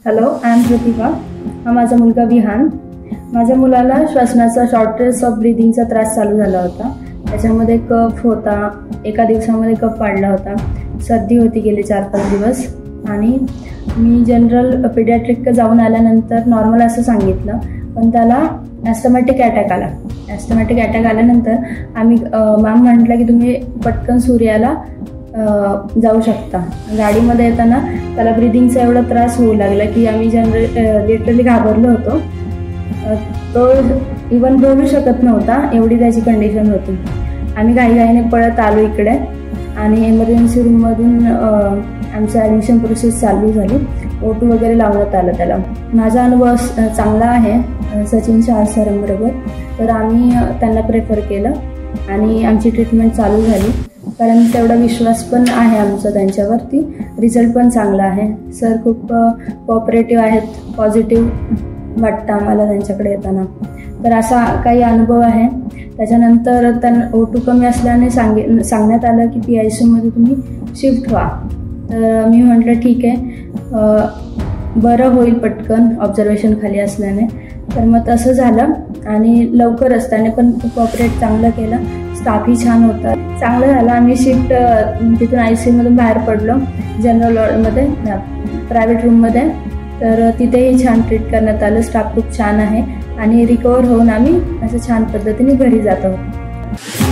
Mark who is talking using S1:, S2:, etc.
S1: Hello, I am प्रतिभा. हा माझा मुलगा विहान. माझ्या मुलाला श्वसनाचा शॉर्टनेस ऑफ ब्रीदिंगचा त्रास चालू झाला होता. त्याच्यामध्ये कफ होता, एका दिवसामध्ये कफ वाढला होता, सर्दी होती गेले 4-5 दिवस. आणि मी जनरल पेडियाट्रिक जाऊन आल्यानंतर नॉर्मल असं सांगितलं, पण त्याला ॲस्थमॅटिक अटॅक आला. ॲस्थमॅटिक अटॅक आल्यानंतर आम्ही मॅम म्हटलं की तुम्ही पटकन सूर्याला जाऊ शकता. गाडीमध्ये येताना त्याला ब्रिदिंगचा एवढा त्रास होऊ लागला की आम्ही लिटरली घाबरलो होतो. तो इवन बोलू शकत नव्हता, एवढी त्याची कंडिशन होती. आम्ही घाईघाईने पळत आलो इकडे आणि एमर्जन्सी रूममधून आमचं ॲडमिशन प्रोसेस चालू झाली. O2 वगैरे लावण्यात आलं त्याला. माझा अनुभव चांगला आहे सचिन शाह सरांबरोबर. तर आम्ही त्यांना प्रेफर केलं आणि आमची ट्रीटमेंट चालू झाली, कारण तेवढा विश्वास पण आहे आमचा त्यांच्यावरती. रिझल्ट पण चांगला आहे. सर खूप कोऑपरेटिव्ह आहेत, पॉझिटिव्ह वाटतं आम्हाला त्यांच्याकडे येताना. तर असा काही अनुभव आहे. त्याच्यानंतर त्यांना O2 कमी असल्याने सांगण्यात आलं की PICUमध्ये तुम्ही शिफ्ट व्हा. तर मी म्हटलं ठीक आहे, बरं होईल पटकन ऑब्झर्वेशन खाली असल्याने. तर मग तसं झालं आणि लवकरच त्याने पण कोऑपरेट चांगलं केलं. स्टाफही छान होता. चांगलं झालं. आम्ही शिफ्ट तिथून ICUमधून बाहेर पडलो जनरल वॉर्डमध्ये, प्रायव्हेट रूममध्ये. तर तिथेही छान ट्रीट करण्यात आलं. स्टाफ खूप छान आहे आणि रिकवर होऊन आम्ही असं छान पद्धतीने घरी जात आहोत.